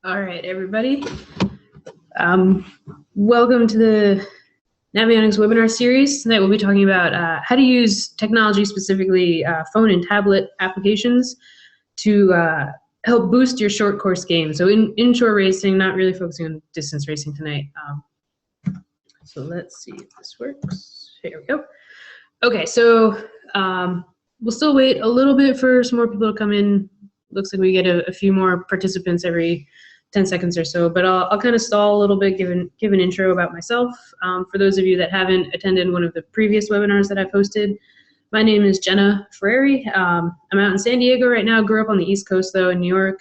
All right, everybody. Welcome to the Navionics webinar series. Tonight we'll be talking about how to use technology, specifically phone and tablet applications, to help boost your short course game. So inshore racing, not really focusing on distance racing tonight. So let's see if this works. Here we go. Okay, so we'll still wait a little bit for some more people to come in. Looks like we get a few more participants every 10 seconds or so, but I'll kind of stall a little bit, give an intro about myself. For those of you that haven't attended one of the previous webinars that I've hosted, my name is Jenna Ferrieri. I'm out in San Diego right now, grew up on the East Coast though, in New York.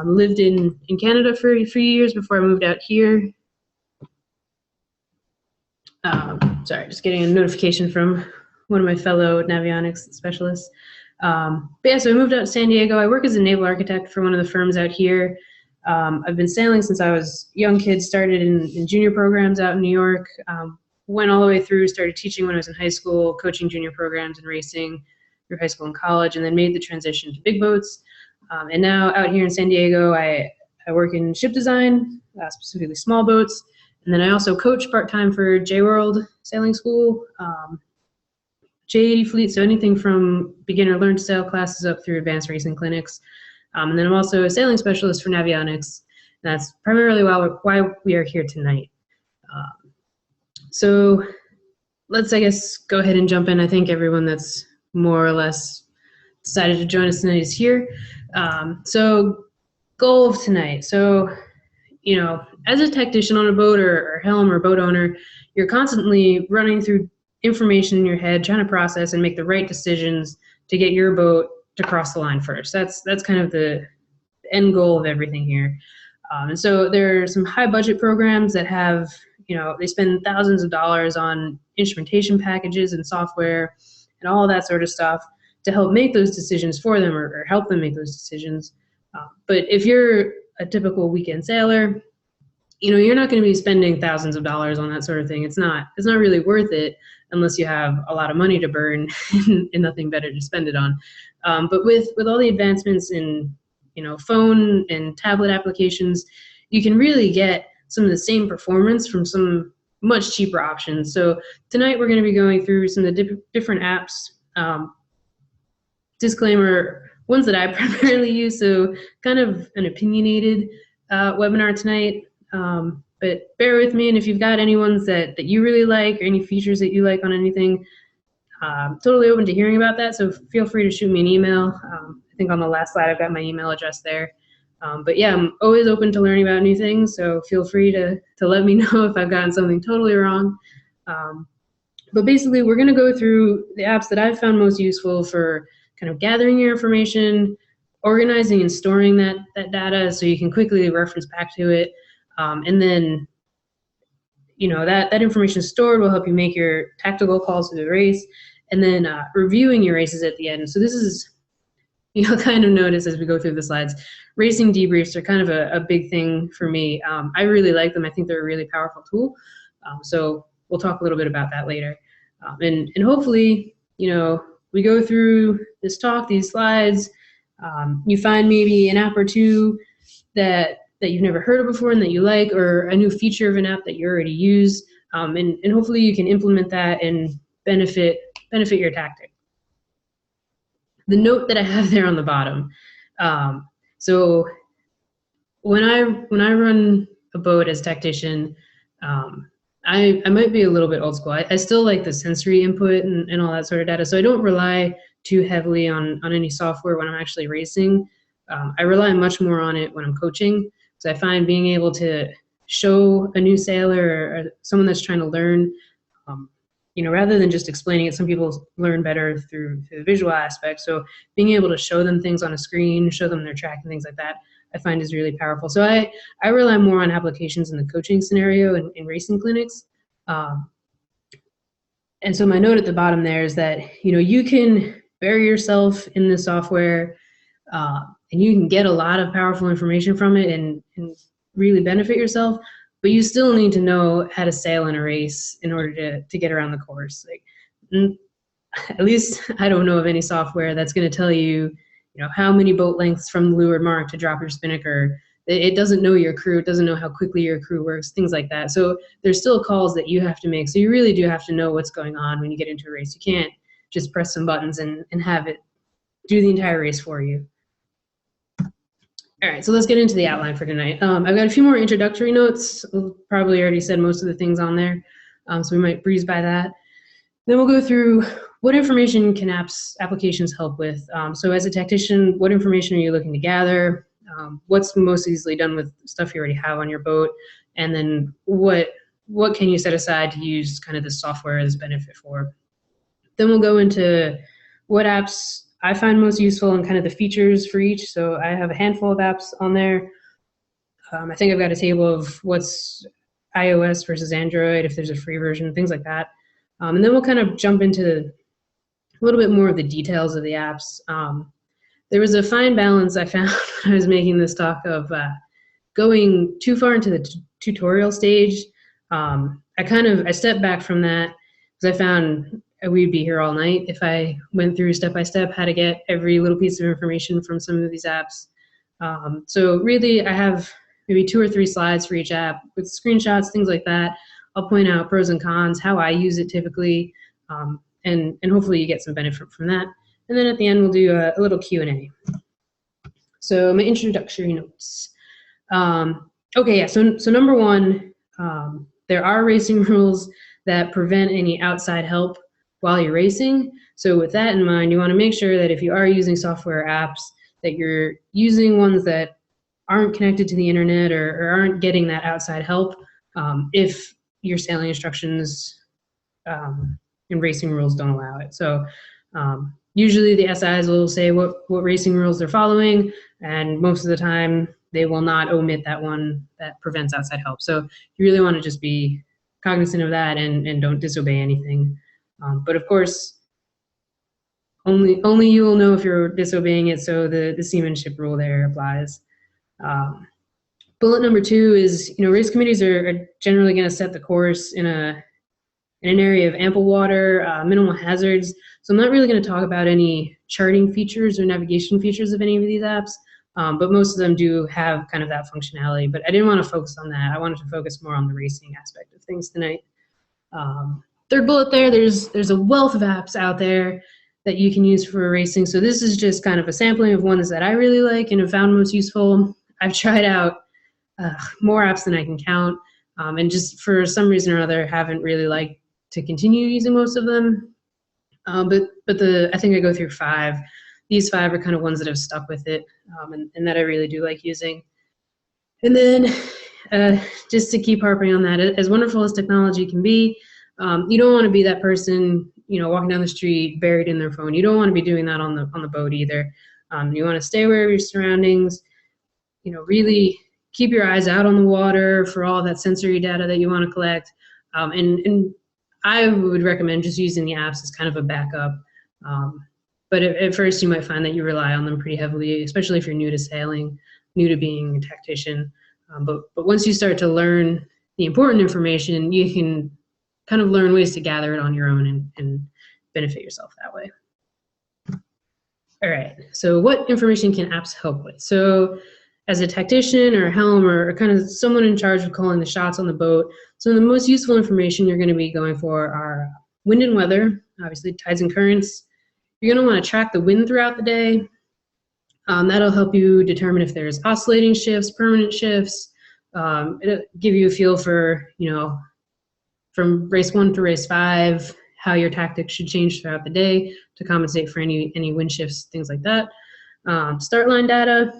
Lived in Canada for a few years before I moved out here. Sorry, just getting a notification from one of my fellow Navionics specialists. But yeah, so I moved out to San Diego. I work as a naval architect for one of the firms out here. I've been sailing since I was a young kid, started in junior programs out in New York, went all the way through, started teaching when I was in high school, coaching junior programs and racing through high school and college, and then made the transition to big boats. And now out here in San Diego, I work in ship design, specifically small boats. And then I also coach part-time for J-World Sailing School, J80 fleet, so anything from beginner learn to sail classes up through advanced racing clinics. And then I'm also a sailing specialist for Navionics. And that's primarily why we are here tonight. So let's, I guess, go ahead and jump in. I think everyone that's more or less decided to join us tonight is here. So goal of tonight. So, you know, as a technician on a boat or helm or boat owner, you're constantly running through information in your head, trying to process and make the right decisions to get your boat to cross the line first. That's kind of the end goal of everything here. And so there are some high budget programs that have, you know, they spend thousands of dollars on instrumentation packages and software and all that sort of stuff to help make those decisions for them or help them make those decisions. But if you're a typical weekend sailor, you know, you're not going to be spending thousands of dollars on that sort of thing. It's not really worth it unless you have a lot of money to burn and nothing better to spend it on. But with all the advancements in, you know, phone and tablet applications, you can really get some of the same performance from some much cheaper options. So tonight we're going to be going through some of the different apps. Disclaimer, ones that I primarily use, so kind of an opinionated webinar tonight. But bear with me, and if you've got any ones that you really like or any features that you like on anything, totally open to hearing about that, so feel free to shoot me an email. I think on the last slide I've got my email address there. But yeah, I'm always open to learning about new things, so feel free to let me know if I've gotten something totally wrong. But basically, we're going to go through the apps that I've found most useful for kind of gathering your information, organizing and storing that data so you can quickly reference back to it. And then, you know, that information stored will help you make your tactical calls to the race, and then reviewing your races at the end. So this is, you'll kind of notice as we go through the slides, racing debriefs are kind of a big thing for me. I really like them. I think they're a really powerful tool. So we'll talk a little bit about that later. And hopefully, you know, we go through this talk, these slides, you find maybe an app or two that you've never heard of before and that you like, or a new feature of an app that you already use, and hopefully you can implement that and benefit your tactic. The note that I have there on the bottom. So when I run a boat as tactician, I might be a little bit old school. I still like the sensory input and all that sort of data, so I don't rely too heavily on any software when I'm actually racing. I rely much more on it when I'm coaching. So I find being able to show a new sailor or someone that's trying to learn, you know, rather than just explaining it, some people learn better through the visual aspect. So being able to show them things on a screen, show them their track and things like that, I find is really powerful. So I rely more on applications in the coaching scenario and in racing clinics. And so my note at the bottom there is that, you know, you can bury yourself in the software, and you can get a lot of powerful information from it and really benefit yourself, but you still need to know how to sail in a race in order to get around the course. Like, And at least I don't know of any software that's going to tell you, how many boat lengths from the leeward mark to drop your spinnaker. It doesn't know your crew. It doesn't know how quickly your crew works, things like that. So there's still calls that you have to make. So you really do have to know what's going on when you get into a race. You can't just press some buttons and have it do the entire race for you. All right, so let's get into the outline for tonight. I've got a few more introductory notes. Probably already said most of the things on there, so we might breeze by that. Then we'll go through what information can applications help with. So as a tactician, what information are you looking to gather? What's most easily done with stuff you already have on your boat? And then what can you set aside to use kind of the software as benefit for? Then we'll go into what apps I find most useful and kind of the features for each. So I have a handful of apps on there. I think I've got a table of what's iOS versus Android, if there's a free version, things like that. And then we'll kind of jump into a little bit more of the details of the apps. There was a fine balance I found when I was making this talk of going too far into the tutorial stage. I stepped back from that because I found we'd be here all night if I went through step by step how to get every little piece of information from some of these apps. So really, I have maybe 2 or 3 slides for each app with screenshots, things like that. I'll point out pros and cons, how I use it typically, and hopefully you get some benefit from that. And then at the end, we'll do a little Q&A. So my introductory notes. Okay, yeah, so number 1, there are racing rules that prevent any outside help while you're racing. So with that in mind, you want to make sure that if you are using software apps, that you're using ones that aren't connected to the internet or aren't getting that outside help if your sailing instructions and racing rules don't allow it. So usually the SIs will say what racing rules they're following, and most of the time they will not omit that one that prevents outside help. So you really want to just be cognizant of that and don't disobey anything. But of course, only you will know if you're disobeying it, so the seamanship rule there applies. Bullet number 2 is, race committees are generally going to set the course in an area of ample water, minimal hazards. So I'm not really going to talk about any charting features or navigation features of any of these apps, but most of them do have kind of that functionality. But I didn't want to focus on that. I wanted to focus more on the racing aspect of things tonight. Third bullet there's a wealth of apps out there that you can use for racing. So this is just kind of a sampling of ones that I really like and have found most useful. I've tried out more apps than I can count, and just for some reason or other haven't really liked to continue using most of them. But I think I go through 5. These 5 are kind of ones that have stuck with it, and that I really do like using. And then just to keep harping on that, as wonderful as technology can be, you don't want to be that person, walking down the street buried in their phone. You don't want to be doing that on the boat either. You want to stay aware of your surroundings. Really keep your eyes out on the water for all that sensory data that you want to collect. And I would recommend just using the apps as kind of a backup. But at first you might find that you rely on them pretty heavily, especially if you're new to sailing, new to being a tactician. But once you start to learn the important information, you can kind of learn ways to gather it on your own and benefit yourself that way. All right, so what information can apps help with? So as a tactician or a helm or kind of someone in charge of calling the shots on the boat, so the most useful information you're going to be going for are wind and weather, obviously tides and currents. You're going to want to track the wind throughout the day. That'll help you determine if there's oscillating shifts, permanent shifts. It'll give you a feel for, from race 1 to race 5, how your tactics should change throughout the day to compensate for any wind shifts, things like that. Start line data.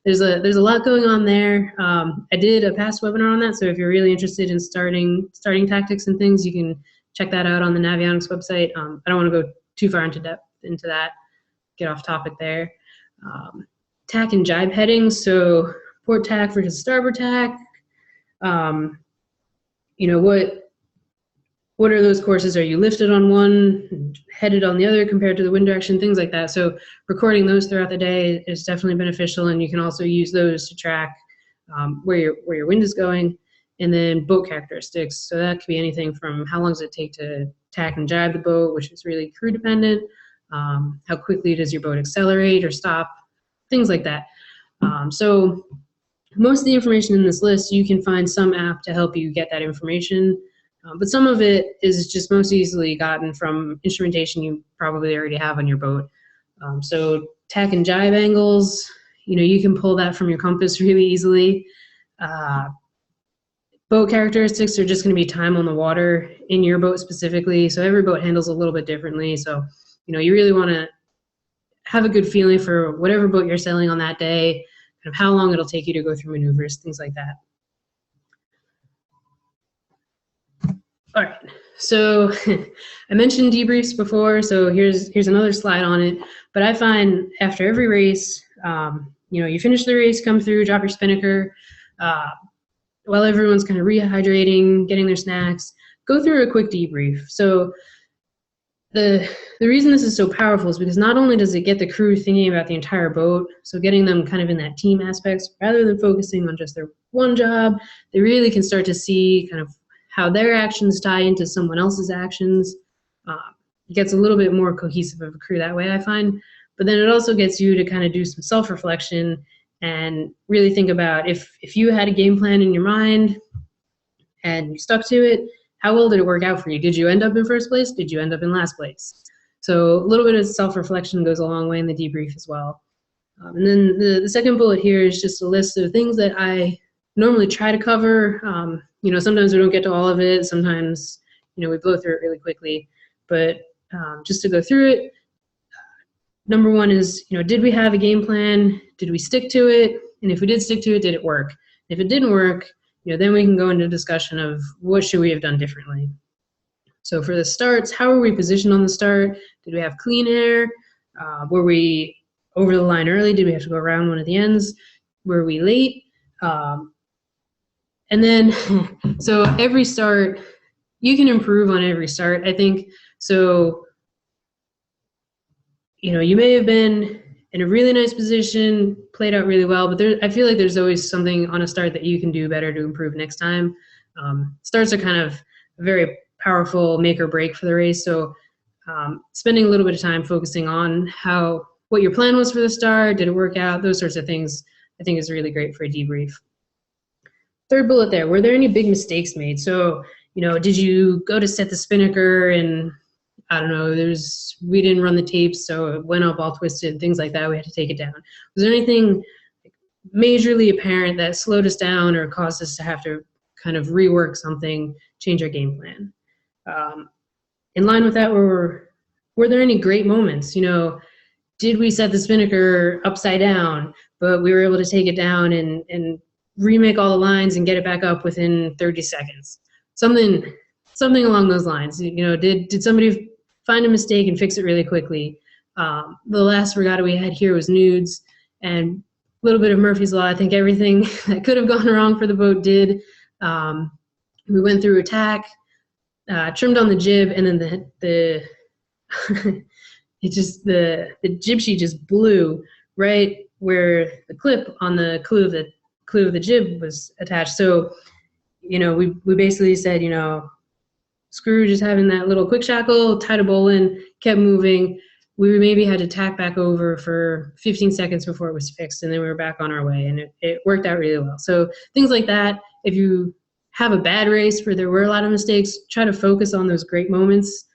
There's a lot going on there. I did a past webinar on that, so if you're really interested in starting tactics and things, you can check that out on the Navionics website. I don't want to go too far into depth into that, get off topic there. Tack and jibe headings, so port tack versus starboard tack. What are those courses? Are you lifted on one, headed on the other compared to the wind direction, things like that. So recording those throughout the day is definitely beneficial, and you can also use those to track where your wind is going. And then boat characteristics. So that could be anything from how long does it take to tack and jibe the boat, which is really crew dependent. How quickly does your boat accelerate or stop? Things like that. So most of the information in this list, you can find some app to help you get that information. But some of it is just most easily gotten from instrumentation you probably already have on your boat. So tack and jibe angles, you can pull that from your compass really easily. Boat characteristics are just going to be time on the water in your boat specifically. So every boat handles a little bit differently. So, you really want to have a good feeling for whatever boat you're sailing on that day, kind of how long it'll take you to go through maneuvers, things like that. All right, so I mentioned debriefs before, so here's another slide on it. But I find after every race, you finish the race, come through, drop your spinnaker, while everyone's kind of rehydrating, getting their snacks, go through a quick debrief. So the reason this is so powerful is because not only does it get the crew thinking about the entire boat, so getting them kind of in that team aspect, rather than focusing on just their one job, they really can start to see kind of how their actions tie into someone else's actions. It gets a little bit more cohesive of a crew that way, I find. But then it also gets you to kind of do some self-reflection and really think about if you had a game plan in your mind and you stuck to it, how well did it work out for you? Did you end up in first place? Did you end up in last place? So a little bit of self-reflection goes a long way in the debrief as well. And then the second bullet here is just a list of things that I normally try to cover. Sometimes we don't get to all of it. Sometimes, we blow through it really quickly. But just to go through it, number one is, did we have a game plan? Did we stick to it? And if we did stick to it, did it work? If it didn't work, then we can go into a discussion of what should we have done differently. So for the starts, how were we positioned on the start? Did we have clean air? Were we over the line early? Did we have to go around one of the ends? Were we late? And then, so every start, you can improve on every start, I think. So, you may have been in a really nice position, played out really well, but I feel like there's always something on a start that you can do better to improve next time. Starts are kind of a very powerful make or break for the race. So spending a little bit of time focusing on what your plan was for the start, did it work out, those sorts of things, I think is really great for a debrief. Third bullet there, were there any big mistakes made? So, did you go to set the spinnaker and I don't know, we didn't run the tapes, so it went up all twisted, things like that, we had to take it down. Was there anything majorly apparent that slowed us down or caused us to have to kind of rework something, change our game plan? In line with that, were there any great moments? Did we set the spinnaker upside down, but we were able to take it down and remake all the lines and get it back up within 30 seconds? Something along those lines. Did somebody find a mistake and fix it really quickly? The last regatta we had here was nudes, and a little bit of Murphy's Law. I think everything that could have gone wrong for the boat did. We went through attack, trimmed on the jib, and then the jib sheet just blew right where the clip on the clue of the jib was attached. So, we basically said, screw just having that little quick shackle, tied a bowl in, kept moving. We maybe had to tack back over for 15 seconds before it was fixed, and then we were back on our way, and it worked out really well. So things like that, if you have a bad race where there were a lot of mistakes, try to focus on those great moments.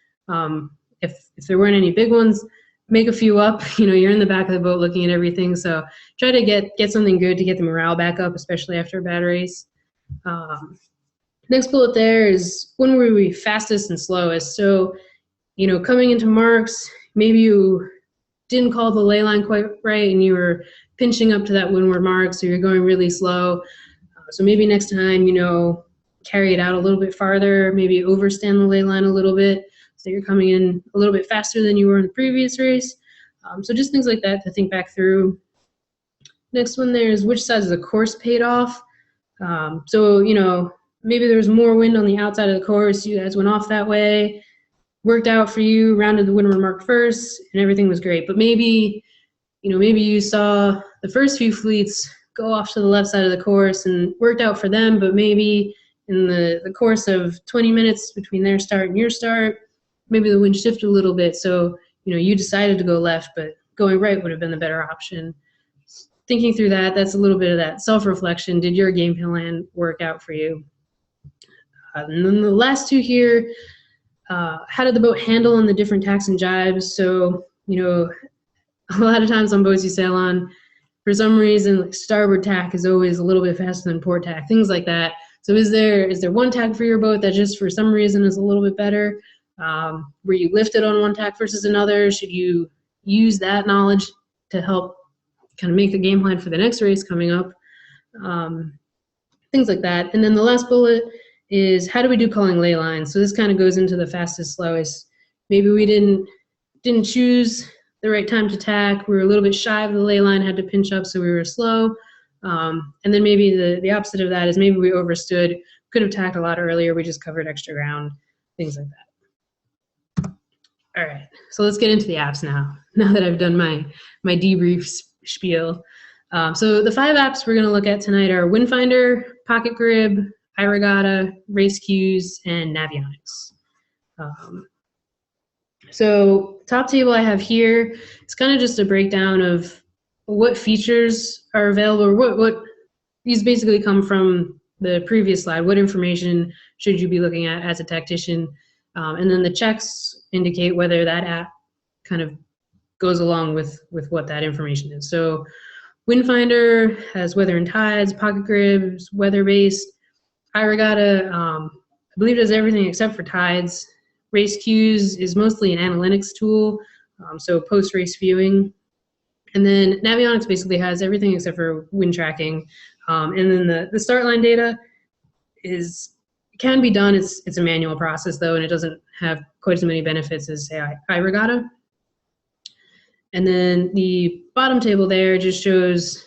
If there weren't any big ones, make a few up. You're in the back of the boat looking at everything, so try to get something good to get the morale back up, especially after a bad race. Next bullet there is, when were we fastest and slowest? So, coming into marks, maybe you didn't call the ley line quite right and you were pinching up to that windward mark, so you're going really slow. So maybe next time, carry it out a little bit farther, maybe overstand the ley line a little bit, so you're coming in a little bit faster than you were in the previous race. So just things like that to think back through. Next one there is, which sides of the course paid off? So, maybe there was more wind on the outside of the course, you guys went off that way, worked out for you, rounded the windward mark first, and everything was great. But maybe you saw the first few fleets go off to the left side of the course and worked out for them, but maybe in the course of 20 minutes between their start and your start, maybe the wind shifted a little bit, so you decided to go left, but going right would have been the better option. Thinking through that, that's a little bit of that self-reflection. Did your game plan work out for you? And then the last two here, how did the boat handle on the different tacks and jibes? So, a lot of times on boats you sail on, for some reason, like starboard tack is always a little bit faster than port tack, things like that. So is there one tack for your boat that just for some reason is a little bit better? Were you lifted on one tack versus another? Should you use that knowledge to help kind of make the game plan for the next race coming up? Things like that. And then the last bullet is, how do we do calling ley lines? So this kind of goes into the fastest, slowest. Maybe we didn't choose the right time to tack. We were a little bit shy of the ley line, had to pinch up, so we were slow. And then maybe the opposite of that is maybe we overstood, could have tacked a lot earlier, we just covered extra ground, things like that. All right, so let's get into the apps now that I've done my debrief spiel. So the 5 apps we're going to look at tonight are Windfinder, Pocket Grib, iRegatta, Race Cues, and Navionics. So top table I have here, it's kind of just a breakdown of what features are available, or what these basically come from the previous slide. What information should you be looking at as a tactician? And then the checks indicate whether that app kind of goes along with what that information is. So Windfinder has weather and tides, Pocket Grib is weather-based. iRegatta, I believe, does everything except for tides. Race Cues is mostly an analytics tool, so post-race viewing. And then Navionics basically has everything except for wind tracking. And then the start line data can be done. It's a manual process, though, and it doesn't have quite as many benefits as, say, iRegatta. And then the bottom table there just shows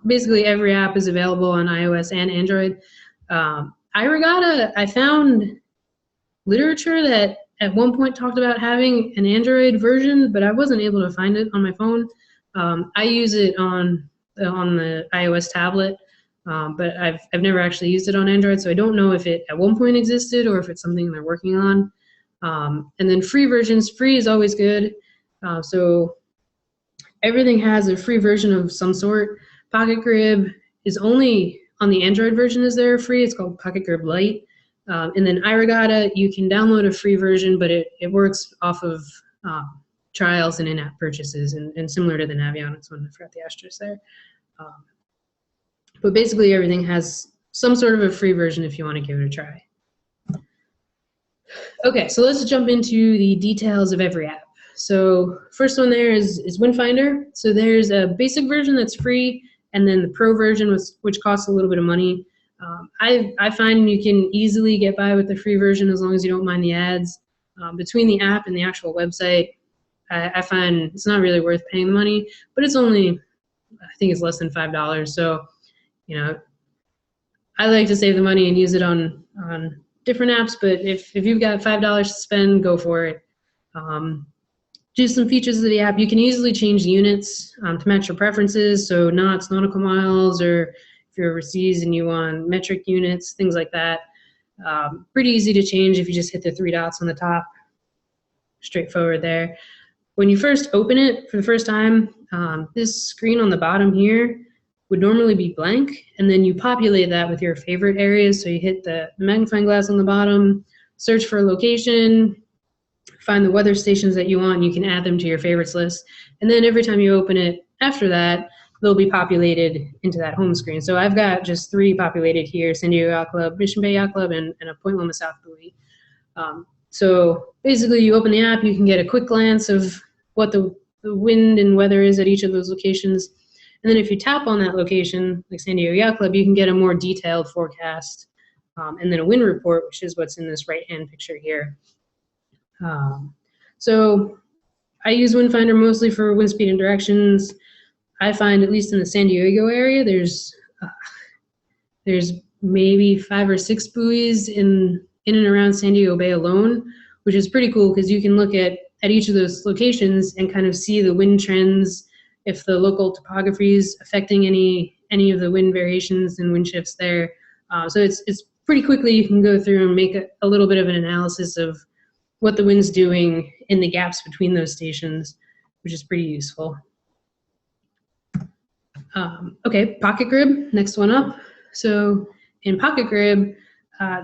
basically every app is available on iOS and Android. iRegatta, I found literature that at one point talked about having an Android version, but I wasn't able to find it on my phone. I use it on the iOS tablet, but I've never actually used it on Android, so I don't know if it at one point existed or if it's something they're working on. And then free versions, free is always good. So everything has a free version of some sort. Pocket Grib is only on the Android version is there free. It's called Pocket Grib Lite. And then iRegatta, you can download a free version, but it works off of trials and in-app purchases, and similar to the Navionics one. I forgot the asterisk there. But basically everything has some sort of a free version if you want to give it a try. Okay, so let's jump into the details of every app. So first one there is Windfinder. So there's a basic version that's free, and then the pro version, which costs a little bit of money. I find you can easily get by with the free version as long as you don't mind the ads. Between the app and the actual website, I find it's not really worth paying the money, but it's only, I think it's less than $5. So, I like to save the money and use it on different apps, but if you've got $5 to spend, go for it. Just some features of the app, you can easily change the units to match your preferences, so knots, nautical miles, or if you're overseas and you want metric units, things like that. Pretty easy to change if you just hit the 3 dots on the top. Straightforward there. When you first open it for the first time, this screen on the bottom here would normally be blank, and then you populate that with your favorite areas. So you hit the magnifying glass on the bottom, search for a location, find the weather stations that you want, and you can add them to your favorites list. And then every time you open it after that, they'll be populated into that home screen. So I've got just 3 populated here: San Diego Yacht Club, Mission Bay Yacht Club, and a Point Loma South buoy. So basically you open the app, you can get a quick glance of what the wind and weather is at each of those locations. And then if you tap on that location, like San Diego Yacht Club, you can get a more detailed forecast, and then a wind report, which is what's in this right-hand picture here. So I use Windfinder mostly for wind speed and directions. I find, at least in the San Diego area, there's maybe 5 or 6 buoys in and around San Diego Bay alone, which is pretty cool because you can look at each of those locations and kind of see the wind trends, if the local topography is affecting any of the wind variations and wind shifts there. So it's pretty quickly you can go through and make a little bit of an analysis of what the wind's doing in the gaps between those stations, which is pretty useful. Okay, Pocket Grib, next one up. So in Pocket Grib,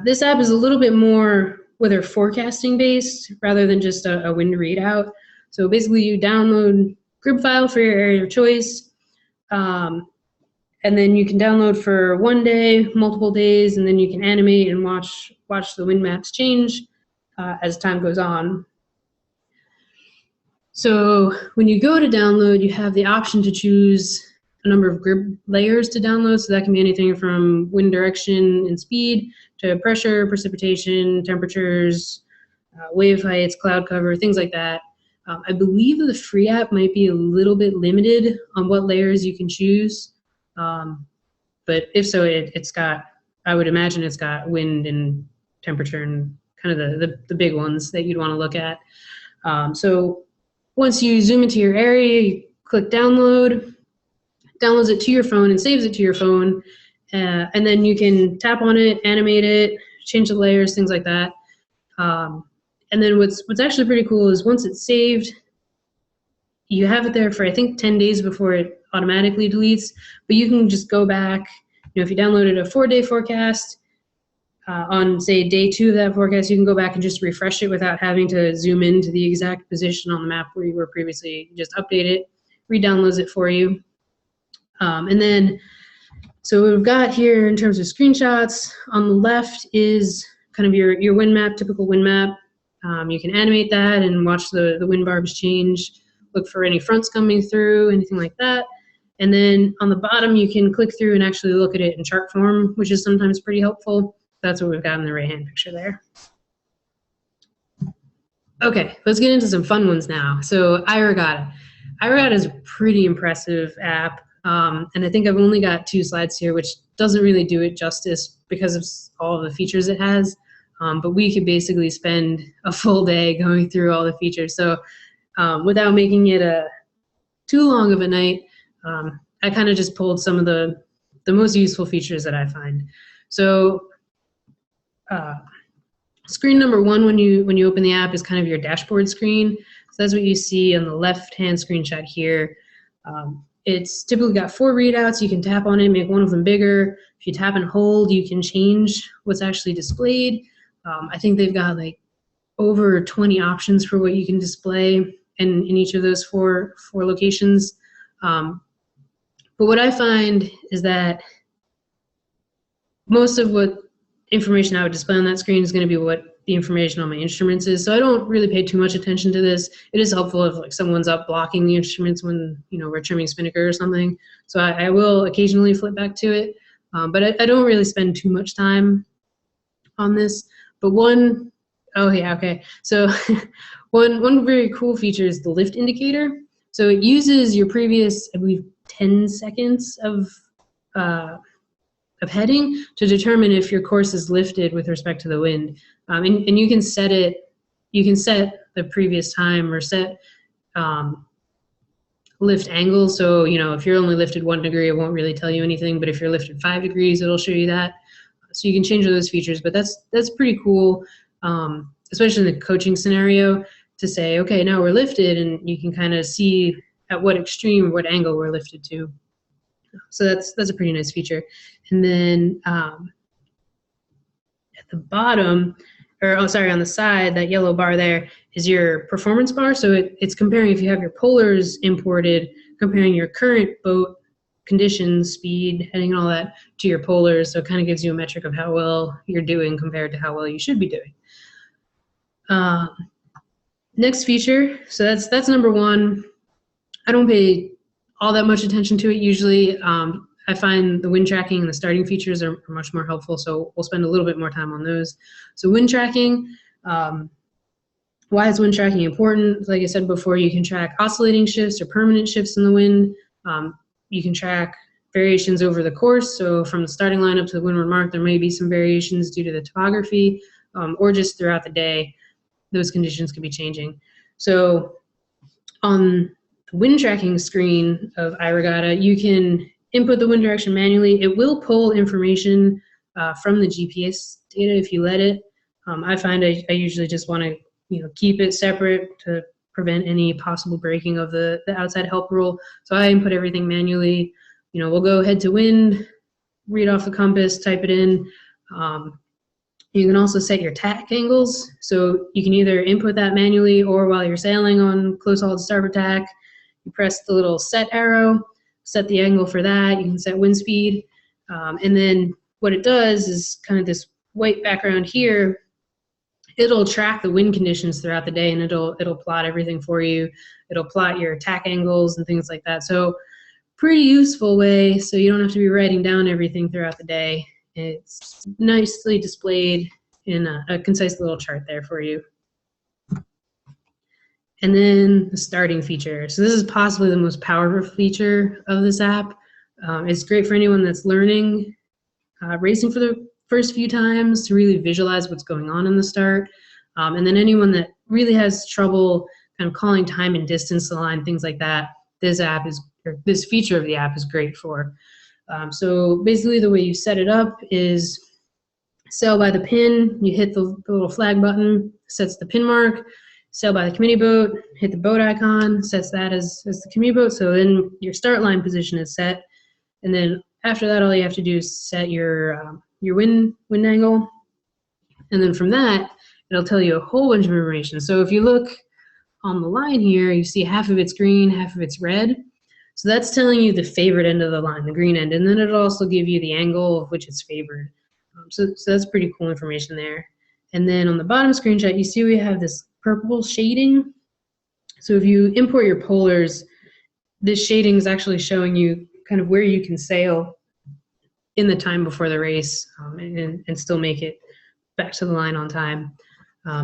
this app is a little bit more weather forecasting based rather than just a wind readout. So basically you download Grib file for your area of choice, and then you can download for 1 day, multiple days, and then you can animate and watch the wind maps change as time goes on. So when you go to download, you have the option to choose a number of Grib layers to download. So that can be anything from wind direction and speed to pressure, precipitation, temperatures, wave heights, cloud cover, things like that. I believe the free app might be a little bit limited on what layers you can choose. But if so, it's got, I would imagine it's got wind and temperature and kind of the big ones that you'd want to look at. So once you zoom into your area, you click download, downloads it to your phone and saves it to your phone. And then you can tap on it, animate it, change the layers, things like that. And then what's actually pretty cool is once it's saved, you have it there for, I think, 10 days before it automatically deletes, but you can just go back. If you downloaded a 4-day forecast, on, say, day 2 of that forecast, you can go back and just refresh it without having to zoom into the exact position on the map where you were previously. Just update it, re-downloads it for you. And then, so what we've got here in terms of screenshots, on the left is kind of your wind map, typical wind map. You can animate that and watch the wind barbs change, look for any fronts coming through, anything like that. And then on the bottom, you can click through and actually look at it in chart form, which is sometimes pretty helpful. That's what we've got in the right-hand picture there. Okay, let's get into some fun ones now. So iRegatta. iRegatta is a pretty impressive app. And I think I've only got 2 slides here, which doesn't really do it justice because of all of the features it has. But we could basically spend a full day going through all the features. So without making it too long of a night, I kind of just pulled some of the most useful features that I find. So screen number 1 when you open the app is kind of your dashboard screen. So that's what you see on the left-hand screenshot here. It's typically got 4 readouts. You can tap on it, make one of them bigger. If you tap and hold, you can change what's actually displayed. I think they've got like over 20 options for what you can display in each of those four locations. But what I find is that most of what information I would display on that screen is going to be what the information on my instruments is. So I don't really pay too much attention to this. It is helpful if like someone's up blocking the instruments when we're trimming spinnaker or something. So I will occasionally flip back to it, but I don't really spend too much time on this. But so one very cool feature is the lift indicator. So it uses your previous, I believe, 10 seconds of heading to determine if your course is lifted with respect to the wind. And you can set it, you can set the previous time or set lift angle. So, if you're only lifted 1 degree, it won't really tell you anything, but if you're lifted 5 degrees, it'll show you that. So you can change those features, but that's pretty cool, especially in the coaching scenario, to say, okay, now we're lifted, and you can kind of see at what extreme, what angle we're lifted to. So that's a pretty nice feature. And then at the bottom, on the side, that yellow bar there is your performance bar. So it's comparing, if you have your polars imported, comparing your current boat conditions, speed, heading, and all that to your polars. So it kind of gives you a metric of how well you're doing compared to how well you should be doing. Next feature, so that's number 1. I don't pay all that much attention to it usually. I find the wind tracking and the starting features are much more helpful, so we'll spend a little bit more time on those. So wind tracking, why is wind tracking important? Like I said before, you can track oscillating shifts or permanent shifts in the wind. You can track variations over the course. So from the starting line up to the windward mark, there may be some variations due to the topography, or just throughout the day, those conditions could be changing. So on the wind tracking screen of iRegatta, you can input the wind direction manually. It will pull information from the GPS data if you let it. I find I usually just want to keep it separate to prevent any possible breaking of the outside help rule. So I input everything manually. We'll go head to wind, read off the compass, type it in. You can also set your tack angles. So you can either input that manually, or while you're sailing on close hauled starboard tack, you press the little set arrow, set the angle for that. You can set wind speed. And then what it does is kind of this white background here. It'll track the wind conditions throughout the day, and it'll plot everything for you. It'll plot your tack angles and things like that. So pretty useful way, so you don't have to be writing down everything throughout the day. It's nicely displayed in a concise little chart there for you. And then the starting feature. So this is possibly the most powerful feature of this app. It's great for anyone that's learning racing for the first few times to really visualize what's going on in the start. And then anyone that really has trouble kind of calling time and distance to the line, things like that, this feature of the app is great for. So basically the way you set it up is sail by the pin, you hit the little flag button, sets the pin mark, sail by the committee boat, hit the boat icon, sets that as the committee boat. So then your start line position is set. And then after that, all you have to do is set your wind angle. And then from that, it'll tell you a whole bunch of information. So if you look on the line here, you see half of it's green, half of it's red. So that's telling you the favored end of the line, the green end. And then it'll also give you the angle of which it's favored. So that's pretty cool information there. And then on the bottom screenshot, you see we have this purple shading. So if you import your polars, this shading is actually showing you kind of where you can sail in the time before the race and still make it back to the line on time.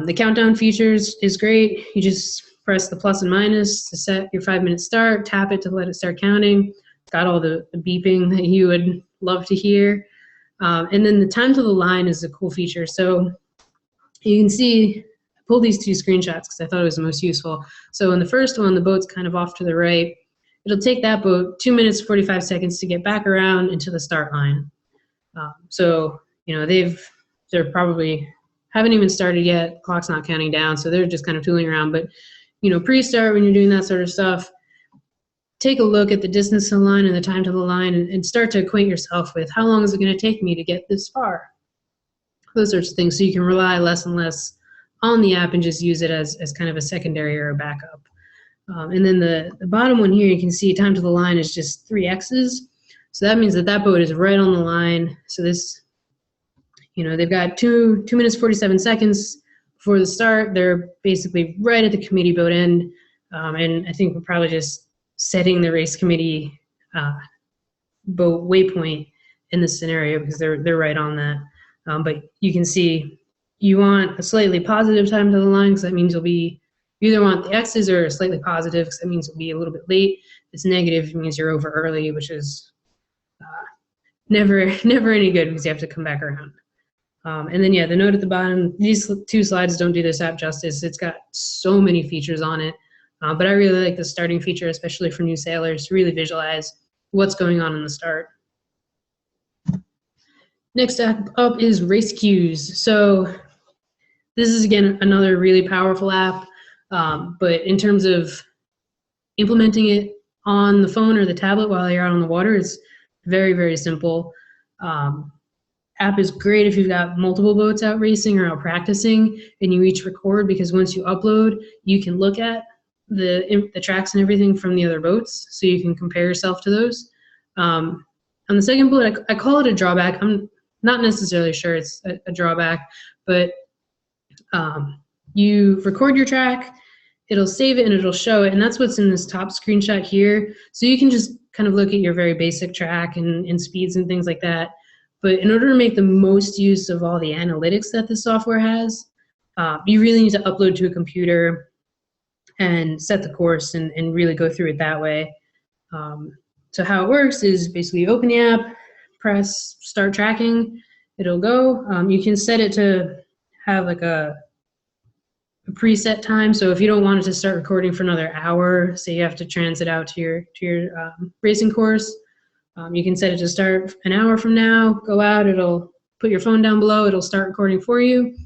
The countdown features is great. You just press the plus and minus to set your 5-minute start, tap it to let it start counting. Got all the beeping that you would love to hear. And then the time to the line is a cool feature. So you can see, I pulled these two screenshots because I thought it was the most useful. So in the first one, the boat's kind of off to the right. It'll take that boat 2 minutes, 45 seconds to get back around into the start line. So, they're probably haven't even started yet. Clock's not counting down, so they're just kind of tooling around. But, pre-start, when you're doing that sort of stuff, take a look at the distance to the line and the time to the line and start to acquaint yourself with how long is it going to take me to get this far. Those sorts of things, so you can rely less and less on the app and just use it as kind of a secondary or a backup. And then the bottom one here, you can see time to the line is just 3 X's. So that means that boat is right on the line. So this, they've got 2 minutes, 47 seconds before the start. They're basically right at the committee boat end. And I think we're probably just setting the race committee boat waypoint in this scenario because they're right on that. But you can see you want a slightly positive time to the line because that means you either want the X's or slightly positive because that means it'll be a little bit late. If it's negative, it means you're over early, which is never any good because you have to come back around. And then, the note at the bottom, these 2 slides don't do this app justice. It's got so many features on it. But I really like the starting feature, especially for new sailors, to really visualize what's going on in the start. Next up is race cues. So this is, again, another really powerful app. But in terms of implementing it on the phone or the tablet while you're out on the water, it's very, very simple. App is great if you've got multiple boats out racing or out practicing and you each record, because once you upload, you can look at the tracks and everything from the other boats, so you can compare yourself to those. On the second bullet, I call it a drawback. I'm not necessarily sure it's a drawback, but you record your track, it'll save it and it'll show it, and that's what's in this top screenshot here. So you can just kind of look at your very basic track and speeds and things like that. But in order to make the most use of all the analytics that this software has, you really need to upload to a computer and set the course and really go through it that way. So how it works is basically you open the app, press start tracking, it'll go. You can set it to have like a preset time. So if you don't want it to start recording for another hour, say you have to transit out to your racing course, you can set it to start an hour from now, go out, it'll put your phone down below, it'll start recording for you.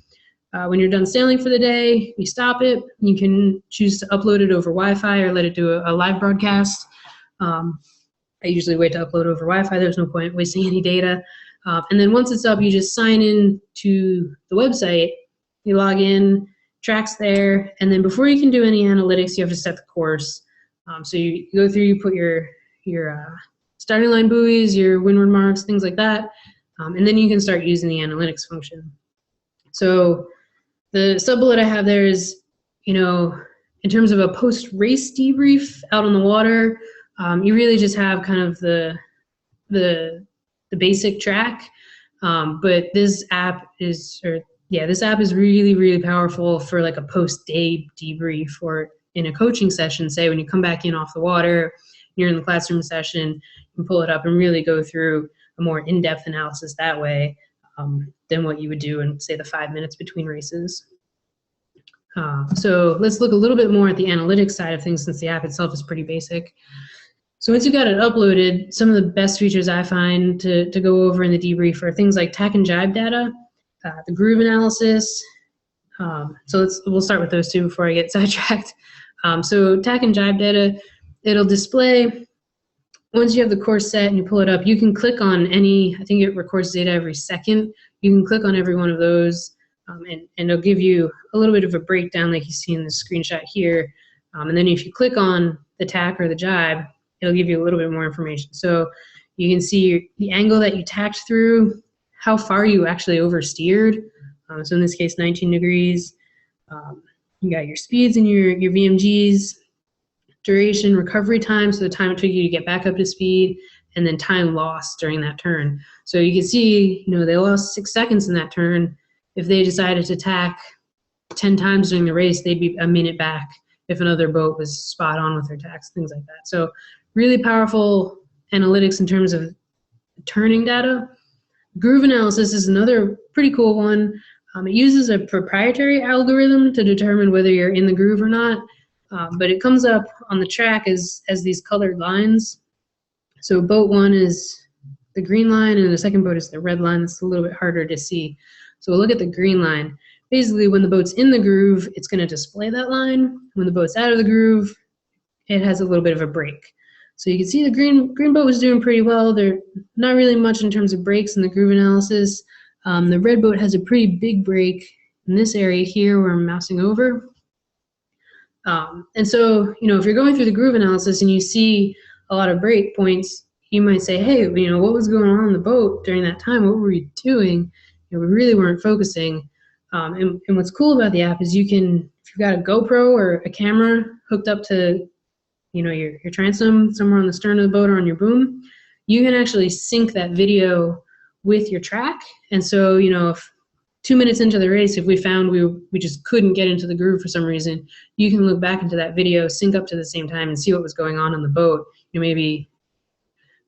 When you're done sailing for the day, you stop it. You can choose to upload it over Wi-Fi or let it do a live broadcast. I usually wait to upload over Wi-Fi. There's no point wasting any data. And then once it's up, you just sign in to the website. You log in, tracks there, and then before you can do any analytics, you have to set the course. So you go through, you put your starting line buoys, your windward marks, things like that, and then you can start using the analytics function. So the sub-bullet I have there is, in terms of a post-race debrief out on the water, you really just have kind of the basic track, but this app is really, really powerful for like a post-day debrief or in a coaching session. Say when you come back in off the water, you're in the classroom session, you can pull it up and really go through a more in-depth analysis that way than what you would do in, say, the 5 minutes between races. So let's look a little bit more at the analytics side of things, since the app itself is pretty basic. So once you got it uploaded, some of the best features I find to go over in the debrief are things like tack and jibe data, the groove analysis. So we'll start with those two before I get sidetracked. So tack and jibe data, it'll display, once you have the course set and you pull it up, you can click on any, I think it records data every second. You can click on every one of those, and it'll give you a little bit of a breakdown like you see in the screenshot here. And then if you click on the tack or the jibe, it'll give you a little bit more information. So you can see the angle that you tacked through, how far you actually oversteered. So in this case, 19 degrees. You got your speeds and your VMGs, duration, recovery time, so the time it took you to get back up to speed, and then time lost during that turn. So you can see, they lost 6 seconds in that turn. If they decided to tack 10 times during the race, they'd be a minute back if another boat was spot on with their tacks, things like that. So really powerful analytics in terms of turning data. Groove analysis is another pretty cool one. It uses a proprietary algorithm to determine whether you're in the groove or not, but it comes up on the track as these colored lines. So boat one is the green line, and the second boat is the red line. It's a little bit harder to see. So we'll look at the green line. Basically, when the boat's in the groove, it's going to display that line. When the boat's out of the groove, it has a little bit of a break. So you can see the green boat was doing pretty well. They're not really much in terms of breaks in the groove analysis. The red boat has a pretty big break in this area here where I'm mousing over. And so, if you're going through the groove analysis and you see a lot of break points, you might say, hey, what was going on the boat during that time? What were we doing? We really weren't focusing. And what's cool about the app is you can, if you've got a GoPro or a camera hooked up to, your transom somewhere on the stern of the boat or on your boom, you can actually sync that video with your track. And so, if 2 minutes into the race, if we found we just couldn't get into the groove for some reason, you can look back into that video, sync up to the same time, and see what was going on the boat. Maybe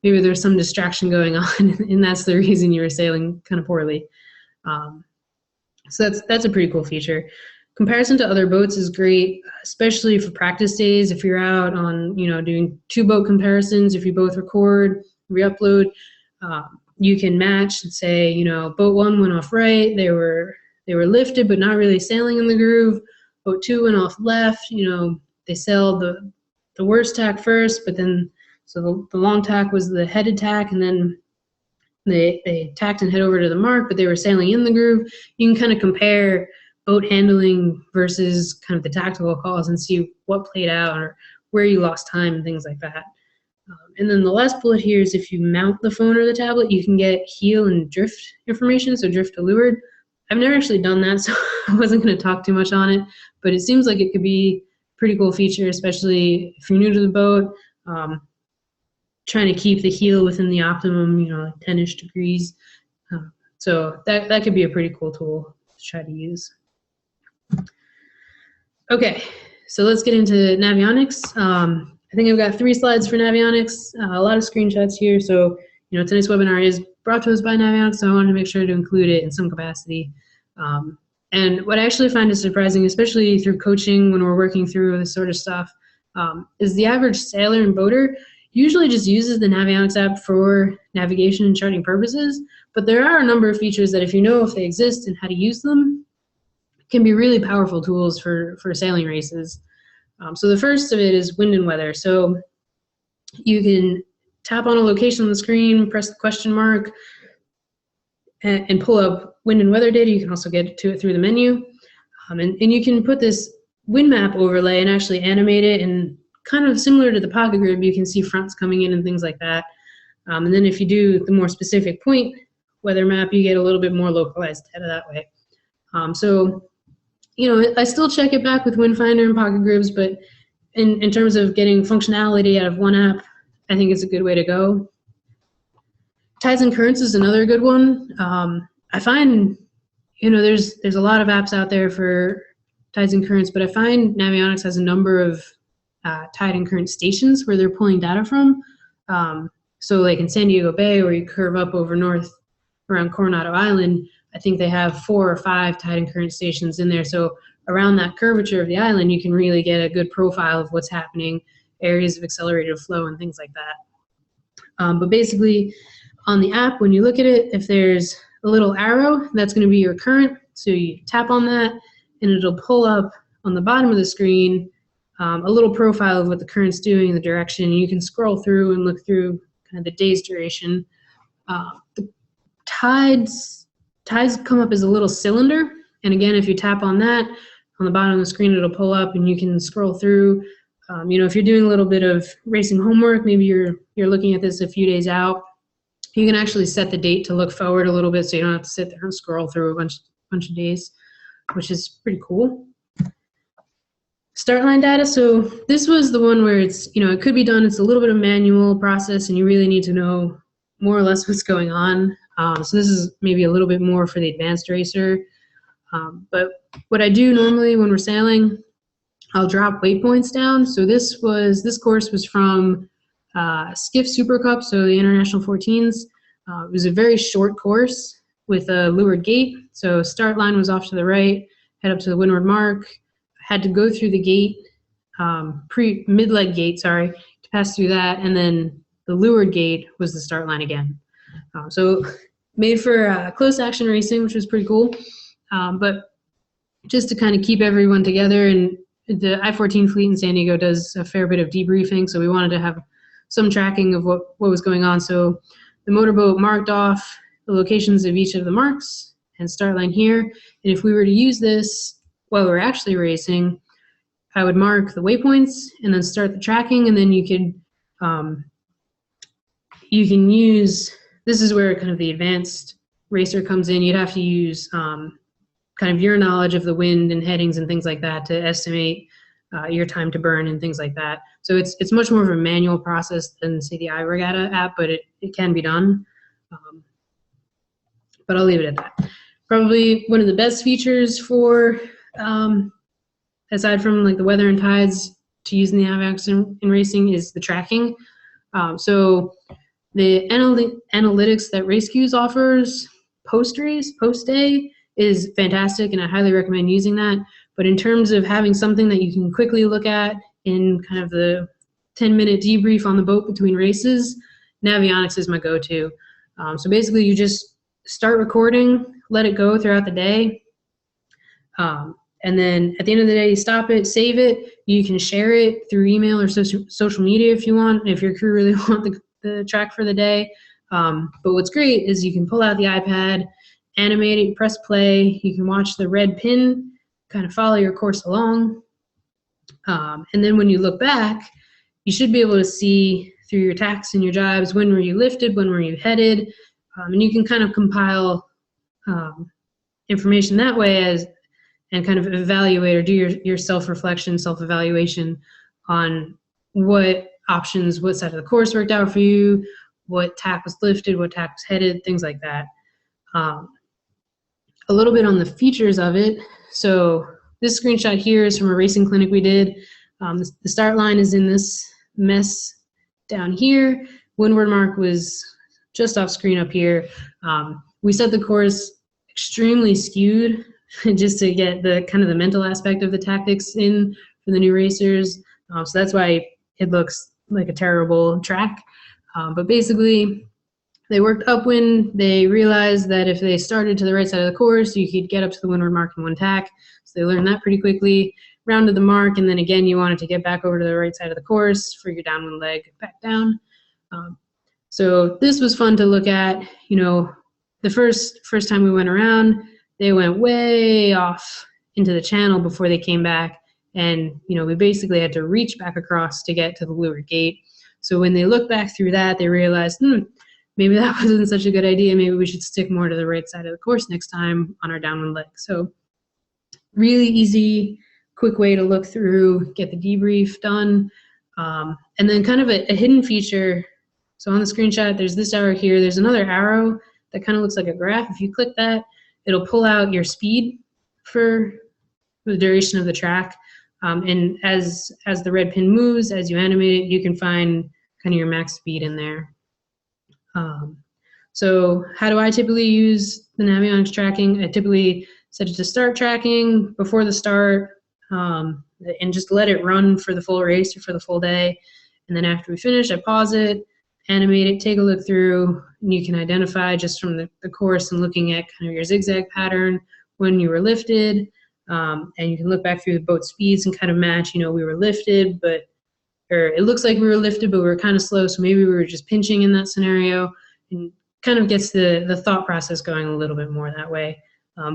there's some distraction going on, and that's the reason you were sailing kind of poorly. So that's a pretty cool feature. Comparison to other boats is great, especially for practice days. If you're out on, doing 2 boat comparisons, if you both record, re-upload, you can match and say, boat 1 went off right. They were lifted, but not really sailing in the groove. Boat 2 went off left. They sailed the worst tack first, but then so the long tack was the headed tack, and then they tacked and head over to the mark, but they were sailing in the groove. You can kind of compare boat handling versus kind of the tactical calls and see what played out or where you lost time and things like that. And then the last bullet here is if you mount the phone or the tablet, you can get heel and drift information, so drift to leeward. I've never actually done that, so I wasn't going to talk too much on it, but it seems like it could be a pretty cool feature, especially if you're new to the boat, trying to keep the heel within the optimum, like 10-ish degrees. So that could be a pretty cool tool to try to use. Okay, so let's get into navionics. I think I've got 3 slides for navionics, a lot of screenshots here. So, tonight's webinar is brought to us by navionics, so I wanted to make sure to include it in some capacity. And what I actually find is surprising, especially through coaching when we're working through this sort of stuff, is the average sailor and boater usually just uses the navionics app for navigation and charting purposes. But there are a number of features that if you know if they exist and how to use them, can be really powerful tools for sailing races. So the first of it is wind and weather. So you can tap on a location on the screen, press the question mark, and pull up wind and weather data. You can also get to it through the menu. And you can put this wind map overlay and actually animate it, and kind of similar to the pocket grid, you can see fronts coming in and things like that. And then if you do the more specific point weather map, you get a little bit more localized data that way. So, you know, I still check it back with Windfinder and pocket grids, but in terms of getting functionality out of one app, I think it's a good way to go. Tides and currents is another good one. I find, you know, there's a lot of apps out there for tides and currents, but I find Navionics has a number of tide and current stations where they're pulling data from. So like in San Diego Bay, where you curve up over north around Coronado Island, I think they have 4 or 5 tide and current stations in there. So around that curvature of the island, you can really get a good profile of what's happening, areas of accelerated flow and things like that. But basically on the app, when you look at it, if there's a little arrow, that's going to be your current. So you tap on that and it'll pull up on the bottom of the screen a little profile of what the current's doing, the direction. You can scroll through and look through kind of the day's duration. The tides come up as a little cylinder. And again, if you tap on that, on the bottom of the screen, it'll pull up and you can scroll through. You know, if you're doing a little bit of racing homework, maybe you're looking at this a few days out, you can actually set the date to look forward a little bit so you don't have to sit there and scroll through a bunch of days, which is pretty cool. Start line data. So this was the one where it's, you know, it could be done. It's a little bit of manual process and you really need to know more or less what's going on. So this is maybe a little bit more for the advanced racer. But what I do normally when we're sailing, I'll drop waypoints down. So this course was from Skiff Super Cup, so the International 14s. It was a very short course with a leeward gate. So start line was off to the right, head up to the windward mark. Had to go through the gate, mid-leg gate, sorry, to pass through that, and then the leeward gate was the start line again. So made for close action racing, which was pretty cool. But just to kind of keep everyone together, and the I-14 fleet in San Diego does a fair bit of debriefing, so we wanted to have some tracking of what was going on. So the motorboat marked off the locations of each of the marks and start line here. And if we were to use this while we're actually racing, I would mark the waypoints and then start the tracking, and then you can use, this is where kind of the advanced racer comes in. You'd have to use kind of your knowledge of the wind and headings and things like that to estimate your time to burn and things like that. So it's much more of a manual process than, say, the iRegatta app, but it can be done. But I'll leave it at that. Probably one of the best features for, aside from like the weather and tides to use in the Navionics in racing, is the tracking. So the analytics that RaceQs offers post-race, post-day, is fantastic, and I highly recommend using that. But in terms of having something that you can quickly look at in kind of the 10-minute debrief on the boat between races, Navionics is my go-to. So basically you just start recording, let it go throughout the day, and then at the end of the day, you stop it, save it. You can share it through email or social media if you want, if your crew really want the track for the day. But what's great is you can pull out the iPad, animate it, press play. You can watch the red pin, kind of follow your course along. And then when you look back, you should be able to see through your tacks and your jibes, when were you lifted, when were you headed, and you can kind of compile information that way and kind of evaluate or do your self-reflection, self-evaluation on what options, what side of the course worked out for you, what tack was lifted, what tack was headed, things like that. A little bit on the features of it. So this screenshot here is from a racing clinic we did. The start line is in this mess down here. Windward mark was just off screen up here. We set the course extremely skewed just to get the kind of the mental aspect of the tactics in for the new racers. So that's why it looks like a terrible track. But basically, They worked upwind. They realized that if they started to the right side of the course, you could get up to the windward mark in one tack. So they learned that pretty quickly, rounded the mark, and then again, you wanted to get back over to the right side of the course for your downwind leg back down. So this was fun to look at. You know, the first time we went around, they went way off into the channel before they came back. And, you know, we basically had to reach back across to get to the leeward gate. So when they looked back through that, they realized, maybe that wasn't such a good idea. Maybe we should stick more to the right side of the course next time on our downwind leg. So really easy, quick way to look through, get the debrief done. And then kind of a hidden feature. So on the screenshot, there's this arrow here. There's another arrow that kind of looks like a graph. If you click that, it'll pull out your speed for the duration of the track. And as the red pin moves, as you animate it, you can find kind of your max speed in there. So how do I typically use the Navionics tracking? I typically set it to start tracking before the start, and just let it run for the full race or for the full day. And then after we finish, I pause it, animate it, take a look through, and you can identify just from the course and looking at kind of your zigzag pattern when you were lifted. And you can look back through the boat speeds and kind of match, we were lifted, or it looks like we were lifted, but we were kind of slow, so maybe we were just pinching in that scenario, and kind of gets the thought process going a little bit more that way.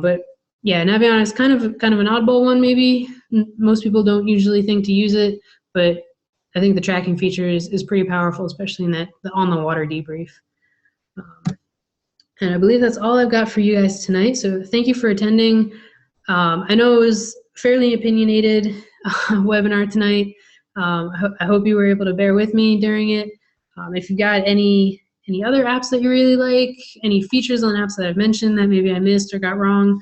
But yeah, Navionics kind of an oddball one maybe. Most people don't usually think to use it, but I think the tracking feature is pretty powerful, especially in that on the water debrief. And I believe that's all I've got for you guys tonight. So thank you for attending. I know it was fairly opinionated webinar tonight. I hope you were able to bear with me during it. If you got any other apps that you really like, any features on apps that I've mentioned that maybe I missed or got wrong,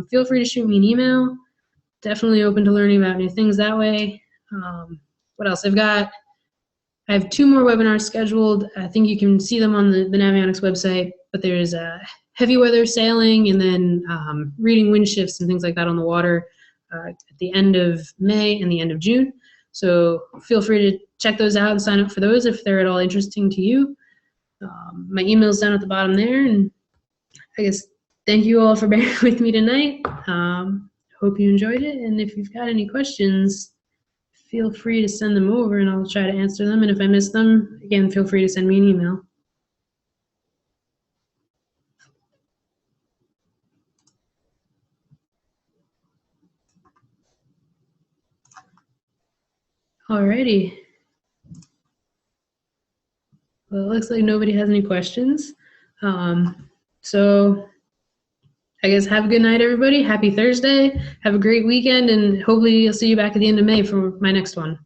feel free to shoot me an email. Definitely open to learning about new things that way. What else? I have 2 more webinars scheduled. I think you can see them on the Navionics website, but there's heavy weather sailing and then reading wind shifts and things like that on the water at the end of May and the end of June. So feel free to check those out and sign up for those if they're at all interesting to you. My email's down at the bottom there, and I guess thank you all for bearing with me tonight. Hope you enjoyed it, and if you've got any questions, feel free to send them over and I'll try to answer them. And if I miss them, again, feel free to send me an email. Alrighty. Well, it looks like nobody has any questions. So I guess have a good night, everybody. Happy Thursday. Have a great weekend, and hopefully I'll see you back at the end of May for my next one.